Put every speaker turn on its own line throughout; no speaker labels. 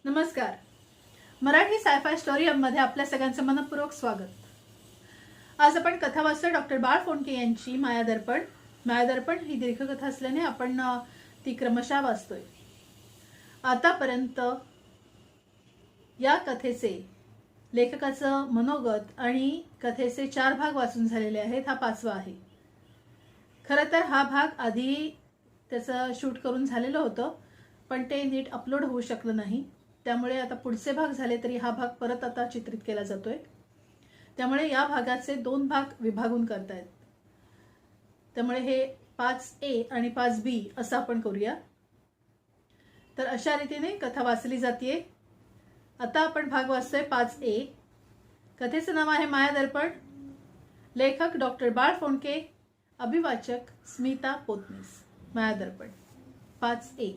नमस्कार. Marathi sci-fi story मध्ये आपल्या सगळ्यांचं मनपूर्वक स्वागत. आज आपण कथा वाचतोय डॉक्टर बाळ फोंडके यांची मायादर्पण. मायादर्पण ही दीर्घकथा असल्याने आपण ती क्रमशः वाचतोय. आतापर्यंत या कथेचे लेखकाचं मनोगत आणि कथेचे 4 भाग वाचून झालेले आहेत. हा 5वा आहे. खरं तर हा भाग आधी त्याचं शूट करून झालेलं होतं, पण ते नीट अपलोड होऊ शकलं नाही. त्यामुळे आता पुढचे भाग झाले तरी हा भाग परत आता चित्रित केला जातोय. त्यामुळे या भागाचे 2 भाग विभागून करतायत. त्यामुळे हे 5A आणि 5B असं आपण करूया. तर अशा रीतीने कथा वाचली जाते. आता आपण भाग वाचतोय 5A. कथेचं नाव आहे मायादर्पण. लेखक डॉक्टर बाळ फोंडके, अभिवाचक स्मिता पोतनीस. मायादर्पण 5A.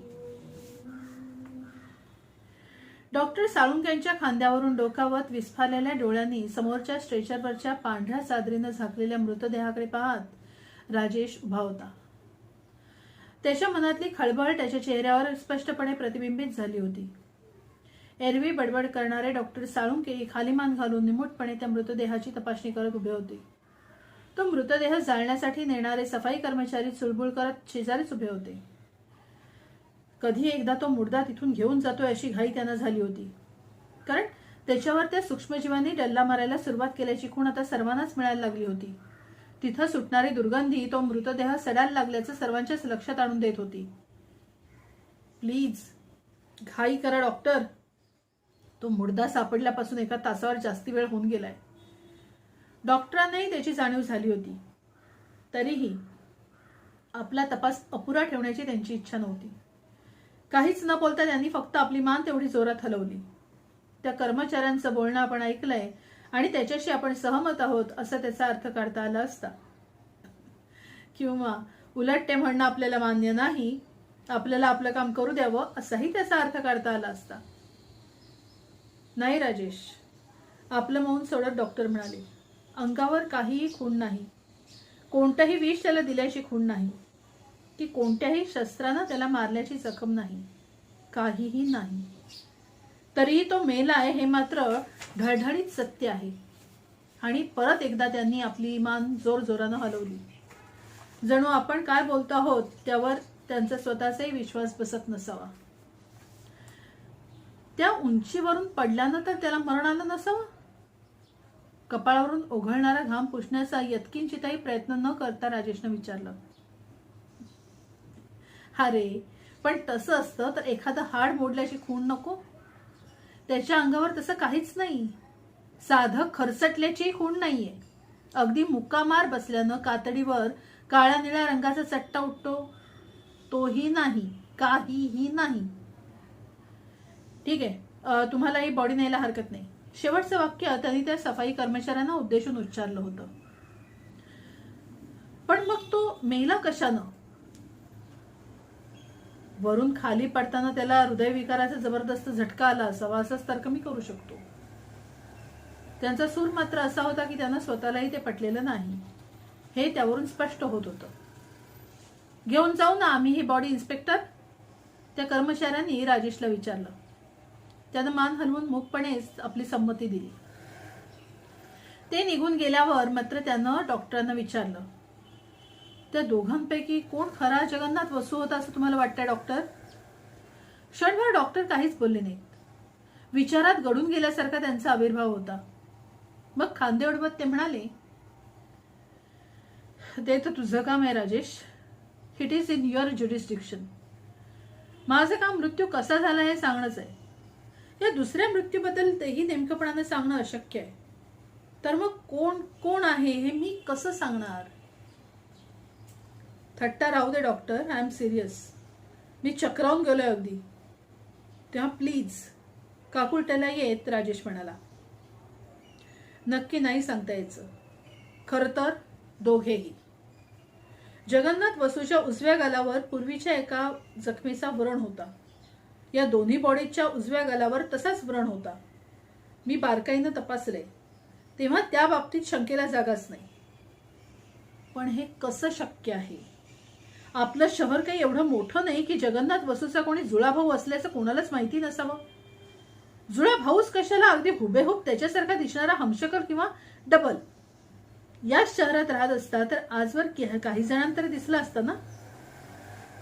डॉक्टर साळुंक्यांच्या खांद्यावरून डोकावत विस्फारलेल्या डोळ्यांनी समोरच्या स्ट्रेचरवरच्या पांढऱ्या चादरीनं झाकलेल्या मृतदेहाकडे पाहत राजेश उभा होता. त्याच्या मनातली खळबळ त्याच्या चेहऱ्यावर स्पष्टपणे प्रतिबिंबित झाली होती. एरवी बडबड करणारे डॉक्टर साळुंके खाली मान घालून निमूटपणे त्या मृतदेहाची तपासणी करत उभे होते. तो मृतदेह जाळण्यासाठी नेणारे सफाई कर्मचारी चुळबुळ करत शेजारीच उभे होते. कधी एकदा तो मुर्दा तिथून घेऊन जातोय अशी घाई त्यांना झाली होती. कारण त्याच्यावर त्या सूक्ष्मजीवांनी डल्ला मारायला सुरुवात केल्याची खूण आता सर्वांनाच मिळायला लागली होती. तिथं सुटणारी दुर्गंधी तो मृतदेह सडायला लागल्याचं सर्वांच्याच लक्षात आणून देत होती. प्लीज घाई करा डॉक्टर. तो मुर्दा सापडल्यापासून 1 तासावर जास्ती वेळ होऊन गेलाय. डॉक्टरांनाही त्याची जाणीव झाली होती. तरीही आपला तपास अपुरा ठेवण्याची त्यांची इच्छा नव्हती. काहीच न बोलता त्यांनी फक्त आपली मान तेवढी जोरात हलवली. त्या कर्मचाऱ्यांचं बोलणं आपण ऐकलंय आणि त्याच्याशी आपण सहमत आहोत असं त्याचा अर्थ काढता आला असता. किंवा उलट ते म्हणणं आपल्याला मान्य नाही, आपल्याला आपलं काम करू द्यावं असाही त्याचा अर्थ काढता आला असता. नाही राजेश, आपलं मौन सोडत डॉक्टर म्हणाले. अंगावर काहीही खूण नाही. कोणतंही विष त्याला दिल्याची खूण नाही. की कोणत्याही शस्त्रानं त्याला मारल्याची जखम नाही. काहीही नाही. तरीही तो मेलाय हे मात्र ढळढळीत सत्य आहे. आणि परत एकदा त्यांनी आपली मान जोरजोरानं हलवली. जणू आपण काय बोलतो आहोत त्यावर त्यांचा स्वतःचाही विश्वास बसत नसावा. त्या उंचीवरून पडल्यानं तर त्याला मरण आलं नसावं. कपाळावरून ओघळणारा घाम पुसण्याचा यत्किंचितही प्रयत्न न करता राजेशनं विचारलं. अरे पण तसं असतं तर एखादं हाड मोडल्याची खूण नको. त्याच्या अंगावर तसं काहीच नाही. साधं खरचटल्याची खूण नाहीये. अगदी मुक्कामार बसल्यानं कातडीवर काळ्या निळ्या रंगाचा चट्टा उठतो तोही नाही. काहीही नाही. ठीक आहे, तुम्हाला ही बॉडी न्यायला हरकत नाही. शेवटचं वाक्य त्यांनी त्या सफाई कर्मचाऱ्यांना उद्देशून उच्चारलं होतं. पण मग तो मेला कशानं? वरून खाली पडताना त्याला हृदयविकाराचा जबरदस्त झटका आला असावा असाच तर्क मी करू शकतो. त्यांचा सूर मात्र असा होता की त्यांना स्वतःलाही ते पटलेलं नाही हे त्यावरून स्पष्ट होत होतं. घेऊन जाऊ ना आम्ही ही बॉडी इन्स्पेक्टर? त्या कर्मचाऱ्यांनी राजेशला विचारलं. त्यानं मान हलवून मूकपणेच आपली संमती दिली. ते निघून गेल्यावर मात्र त्यानं डॉक्टरांना विचारलं, त्या दोघांपैकी कोण खरा जगन्नाथ वसू होता असं तुम्हाला वाटतंय डॉक्टर? क्षणभर डॉक्टर काहीच बोलले नाहीत. विचारात गडून गेल्यासारखा त्यांचा आविर्भाव होता. मग खांदे उडवत ते म्हणाले, ते तर तुझं काम आहे Rajesh. It is in your jurisdiction. माझं काम मृत्यू कसा झाला हे सांगणंच आहे. या दुसऱ्या मृत्यूबद्दल तेही नेमकपणाने सांगणं अशक्य आहे. तर मग कोण कोण आहे हे मी कसं सांगणार? थट्टा राहू दे डॉक्टर, आय एम सिरियस. मी चक्रावून गेलोय अगदी. तेव्हा प्लीज काकुळट्याला येत राजेश म्हणाला. नक्की नाही सांगता यायचं. खरं तर दोघेही. जगन्नाथ वसूच्या उजव्या गालावर पूर्वीच्या एका जखमेचा व्रण होता. या दोन्ही बॉडीच्या उजव्या गालावर तसाच व्रण होता. मी बारकाईनं तपासले तेव्हा त्या बाबतीत शंकेला जागाच नाही. पण हे कसं शक्य आहे? आपलं शहर काही एवढं मोठं नाही की जगन्नाथ वसूचा कोणी जुळाभाऊ असल्याचं कोणालाच माहिती नसावं. जुळा भाऊच कशाला, अगदी हुबेहूब त्याच्यासारखा दिसणारा हमशकर किंवा डबल याच शहरात राहत असता तर आजवर काही जणांतरी दिसलं असतं ना.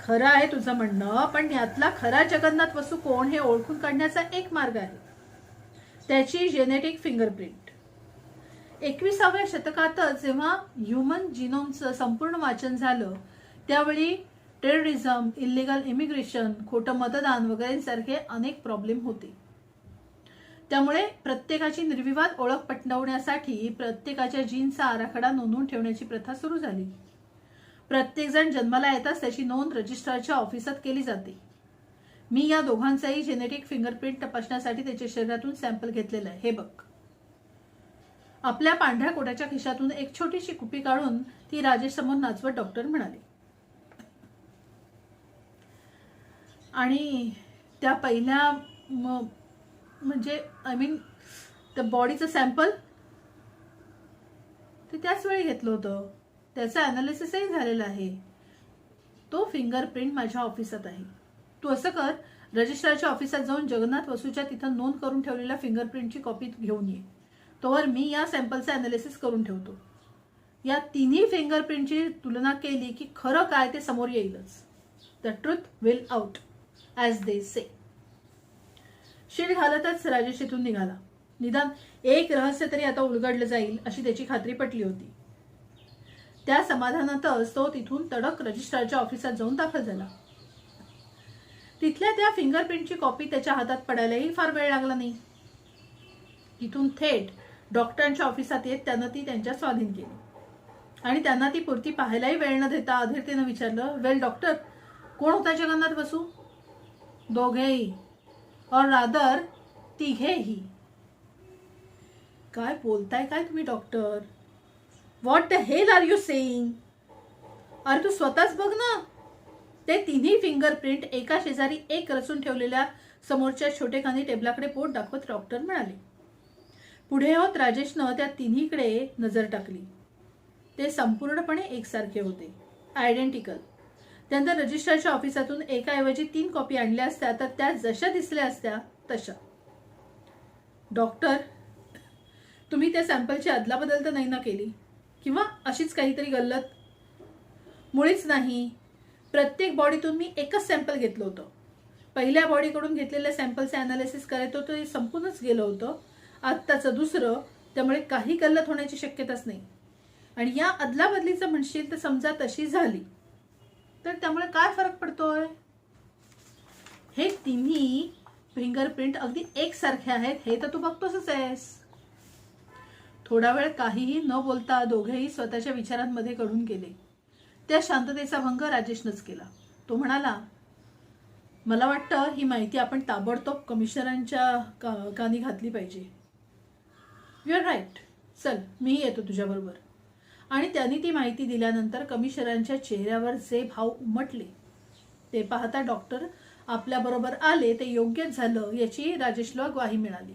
खरं आहे तुझं म्हणणं, पण यातला खरा जगन्नाथ वसू कोण हे ओळखून काढण्याचा एक मार्ग आहे, त्याची जेनेटिक फिंगरप्रिंट. 21व्या शतकातच जेव्हा ह्युमन जिनोमचं संपूर्ण वाचन झालं त्यावेळी टेररिझम, इलिगल इमिग्रेशन, खोटं मतदान वगैरेंसारखे अनेक प्रॉब्लेम होते. त्यामुळे प्रत्येकाची निर्विवाद ओळख पटवण्यासाठी प्रत्येकाच्या जीनचा आराखडा नोंदवून ठेवण्याची प्रथा सुरू झाली. प्रत्येकजण जन्माला येताच त्याची नोंद रजिस्ट्रारच्या ऑफिसात केली जाते. मी या दोघांचाही जेनेटिक फिंगरप्रिंट तपासण्यासाठी त्याच्या शरीरातून सॅम्पल घेतलेला आहे. हे बघ. आपल्या पांढऱ्या कोटाच्या खिशातून एक छोटीशी कुपी काढून ती राजेश समोर नाचवत डॉक्टर म्हणाले. आणि त्या पहिल्या म्हणजे त्या बॉडीचं सॅम्पल ते त्याच वेळी घेतलं होतं, त्याचं अनालिसिसही झालेलं आहे. तो फिंगरप्रिंट माझ्या ऑफिसात आहे. तू असं कर, रजिस्ट्रारच्या ऑफिसात जाऊन जगन्नाथ वसूच्या तिथं नोंद करून ठेवलेल्या फिंगरप्रिंटची कॉपी घेऊन ये. तोवर मी या सॅम्पलचं अनालिसिस करून ठेवतो. या तिन्ही फिंगरप्रिंटची तुलना केली की खरं काय ते समोर येईलच. The truth will out as they say. शिड घालतच राजेश इथून निघाला. निदान एक रहस्य तरी आता उलगडलं जाईल अशी त्याची खात्री पटली होती. त्या समाधानातच तो तिथून तडक रजिस्ट्रारच्या ऑफिसात जाऊन दाखल झाला. तिथल्या त्या फिंगरप्रिंटची कॉपी त्याच्या हातात पडायलाही फार वेळ लागला नाही. तिथून थेट डॉक्टरांच्या ऑफिसात येत त्यानं ती त्यांच्या स्वाधीन केली आणि त्यांना ती पुरती पाहायलाही वेळ न देता अधीरतेनं विचारलं, वेल डॉक्टर, कोण होता जगन्नाथ वसू? दोघेही, और रादर तिघेही. काय बोलताय काय तुम्ही doctor? What the hell are you saying? अरे तू स्वतःच बघ ना. ते तिन्ही फिंगरप्रिंट एका शेजारी एक रचून ठेवलेल्या समोरच्या छोटेखानी टेबलाकडे बोट दाखवत डॉक्टर म्हणाले. पुढे होत राजेशनं त्या तिन्हीकडे नजर टाकली. ते संपूर्णपणे एकसारखे होते, आयडेंटिकल. त्यानंतर रजिस्ट्रारच्या ऑफिसातून एकाऐवजी 3 कॉपी आणल्या असत्या तर त्या जशा दिसल्या असत्या तशा. डॉक्टर, तुम्ही त्या सॅम्पलची अदलाबदल तर नाही ना केली किंवा अशीच काहीतरी गल्लत? मुळीच नाही. प्रत्येक बॉडीतून मी एकच सॅम्पल घेतलं होतं. पहिल्या बॉडीकडून घेतलेल्या सॅम्पलचे अनालिसिस करायचं होतं, ते संपूनच गेलं होतं. आत्ताचं दुसरं, त्यामुळे काही गल्लत होण्याची शक्यताच नाही. आणि या अदलाबदलीचं म्हणशील तर समजा तशी झाली तर त्यामुळे काय फरक पडतोय? हे तिन्ही फिंगरप्रिंट अगदी एकसारखे आहेत हे तर तू बघतोसच आहेस. थोडा वेळ काहीही न बोलता दोघेही स्वतःच्या विचारांमध्ये गढून गेले. त्या शांततेचा भंग राजेशनंच केला. तो म्हणाला, मला वाटतं ही माहिती आपण ताबडतोब कमिशनरांच्या कानी घातली पाहिजे. You are right. चल, मीही येतो तुझ्याबरोबर. आणि त्यांनी ती माहिती दिल्यानंतर कमिशनरांच्या चेहऱ्यावर जे भाव उमटले ते पाहता डॉक्टर आपल्याबरोबर आले ते योग्यच झालं याची राजेशला ग्वाही मिळाली.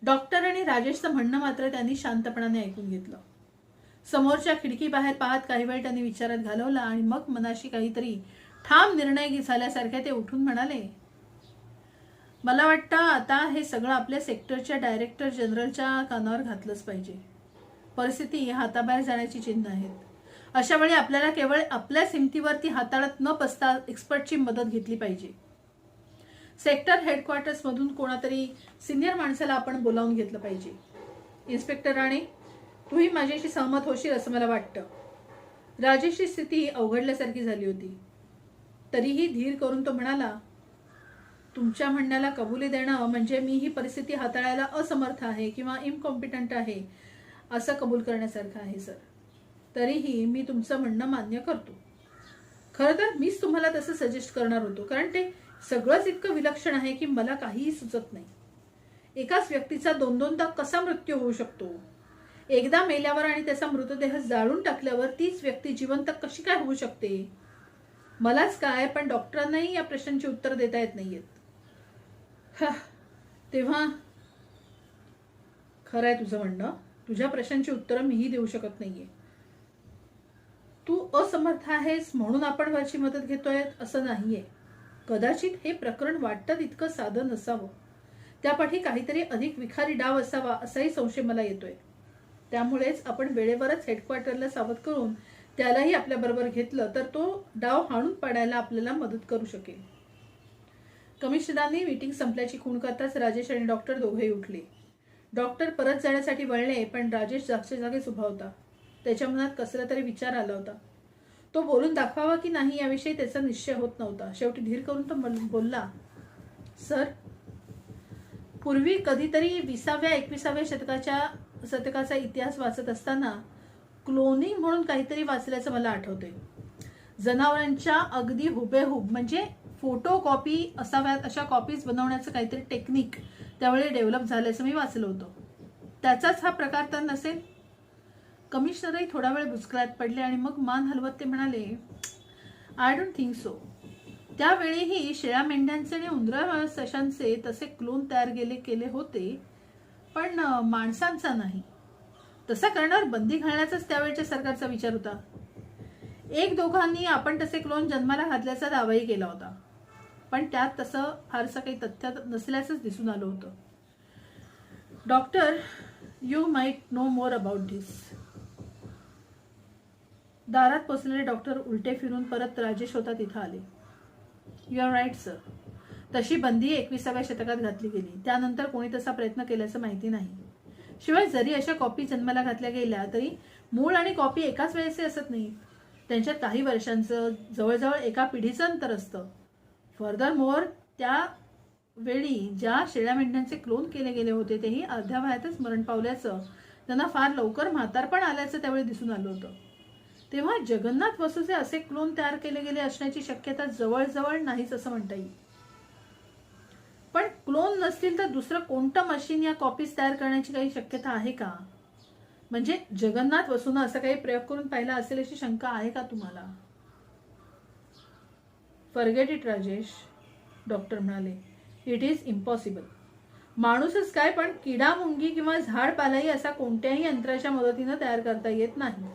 डॉक्टर आणि राजेशचं म्हणणं मात्र त्यांनी शांतपणाने ऐकून घेतलं. समोरच्या खिडकीबाहेर पाहत काही वेळ त्यांनी विचारात घालवला आणि मग मनाशी काहीतरी ठाम निर्णय झाल्यासारखे ते उठून म्हणाले, मला वाटतं आता हे सगळं आपल्या सेक्टरच्या डायरेक्टर जनरलच्या कानावर घातलंच पाहिजे. परिस्थिती हाताबाहेर जाण्याची चिन्ह आहेत. अशा वेळी आपल्याला केवळ आपल्याच हिमतीवरती हाताळत न बसता एक्सपर्टची मदत घेतली पाहिजे. सेक्टर हेडक्वार्टर्स मधून कोणातरी सिनियर माणसाला आपण बोलावून घेतलं पाहिजे. इन्स्पेक्टर राणे, तूही माझ्याशी सहमत होशील असं मला वाटतं. राजेशची स्थिती अवघडल्यासारखी झाली होती. तरीही धीर करून तो म्हणाला, तुमच्या म्हणण्याला कबुली देणं म्हणजे मी ही परिस्थिती हाताळायला असमर्थ आहे किंवा इनकॉम्पिटंट आहे असं कबूल करण्यासारखं आहे सर. तरीही मी तुमचं म्हणणं मान्य करतो. खरं तर मीच तुम्हाला तसं सजेस्ट करणार होतो, कारण ते सगळंच इतकं विलक्षण आहे की मला काहीही सुचत नाही. एकाच व्यक्तीचा 2-2दा कसा मृत्यू होऊ शकतो? एकदा मेल्यावर आणि त्याचा मृतदेह जाळून टाकल्यावर तीच व्यक्ती जिवंत कशी काय होऊ शकते? मलाच काय, पण डॉक्टरांनाही या प्रश्नांची उत्तर देता येत नाहीयेत. तेव्हा खरं आहे तुझं म्हणणं. तुझ्या प्रश्नांची उत्तरं मीही देऊ शकत नाहीये. तू असमर्थ आहेस म्हणून आपण वरची मदत घेतोय असं नाहीये. कदाचित हे प्रकरण वाटतं तितकं साधं नसावं. त्यापाठी काहीतरी अधिक विखारी डाव असावा असाही संशय मला येतोय. त्यामुळेच आपण वेळेवरच हेडक्वार्टरला सावध करून त्यालाही आपल्याबरोबर घेतलं तर तो डाव हाणून पाडायला आपल्याला मदत करू शकेल. कमिशनरांनी मीटिंग संपल्याची खूण करताच राजेश आणि डॉक्टर दोघेही उठले. डॉक्टर परत जाण्यासाठी वळले, पण राजेश जागच्या जागेच उभा होता. त्याच्या मनात कसला तरी विचार आला होता. तो बोलून दाखवावा की नाही याविषयी त्याचा निश्चय होत नव्हता. शेवटी धीर करून तो बोलला, सर, पूर्वी कधीतरी 20व्या-21व्या शतकाचा इतिहास वाचत असताना क्लोनिंग म्हणून काहीतरी वाचल्याचं मला आठवतंय. जनावरांच्या अगदी हुबेहूब म्हणजे फोटो कॉपी असाव्यात अशा कॉपीज बनवण्याचं काहीतरी टेक्निक त्यावेळी डेव्हलप झाल्याचं मी वाचलं होतं. त्याचाच हा प्रकार तर नसेल? कमिशनरही थोडा वेळ बुचकळ्यात पडले आणि मग मान हलवत ते म्हणाले, आय डोंट थिंक सो. त्यावेळीही शेळ्या मेंढ्यांचे आणि उंदरा सशांचे तसे क्लोन तयार केले होते, पण माणसांचा नाही. तसा करण्यावर बंदी घालण्याचाच त्यावेळच्या सरकारचा विचार होता. एक दोघांनी आपण तसे क्लोन जन्माला घातल्याचा दावाही केला होता, पण त्यात तसं फारसं काही तथ्य नसल्याचंच दिसून आलं होतं. Doctor, you might know more about this. दारात पोचलेले डॉक्टर उलटे फिरून परत राजेश होता तिथं आले. You are right sir. तशी बंदी 21व्या शतकात घातली गेली. त्यानंतर कोणी तसा प्रयत्न केल्याचं माहिती नाही. शिवाय जरी अशा कॉपी जन्माला घातल्या गेल्या तरी मूळ आणि कॉपी एकाच वेळेचे असत नाही. त्यांच्यात काही वर्षांचं, जवळजवळ एका पिढीचं अंतर असतं. फर्दर मोर, त्या वेळी ज्या शेळ्या मेंढ्यांचे क्लोन केले गेले होते तेही अर्ध्या वयातच मरण पावल्याचं, त्यांना फार लवकर म्हातारपण आल्याचं त्यावेळी दिसून आलं होतं. तेव्हा जगन्नाथ वसूचे असे क्लोन तयार केले गेले असण्याची शक्यता जवळजवळ नाहीच असं म्हणता येईल. पण क्लोन नसतील तर दुसरं कोणतं मशीन या कॉपीज तयार करण्याची काही शक्यता आहे का? म्हणजे जगन्नाथ वसूनं असं काही प्रयोग करून पाहिला असेल अशी शंका आहे का तुम्हाला? फॉरगेट इट राजेश, डॉक्टर म्हणाले. It is impossible. माणूसच काय, पण किडा, मुंगी किंवा झाडपालाही असा कोणत्याही यंत्राच्या मदतीनं तयार करता येत नाही.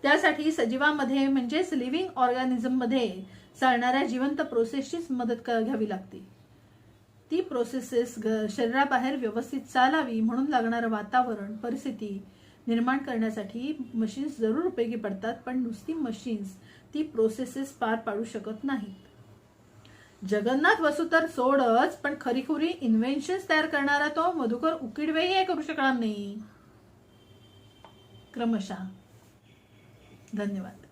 त्यासाठी सजीवामध्ये म्हणजेच लिव्हिंग ऑर्गॅनिझममध्ये चालणाऱ्या जिवंत प्रोसेसचीच मदत घ्यावी लागते. ती प्रोसेसेस शरीराबाहेर व्यवस्थित चालावी म्हणून लागणारं वातावरण, परिस्थिती निर्माण करण्यासाठी मशीन्स जरूर उपयोगी पडतात, पण नुसती मशीन्स ती प्रोसेसेस पार पाडू शकत नाहीत. जगन्नाथ वसू तर सोडच, पण खरीखुरी इन्व्हेन्शन्स तयार करणारा तो मधुकर उकिडवेही हे करू शकणार नाही. क्रमशः. धन्यवाद.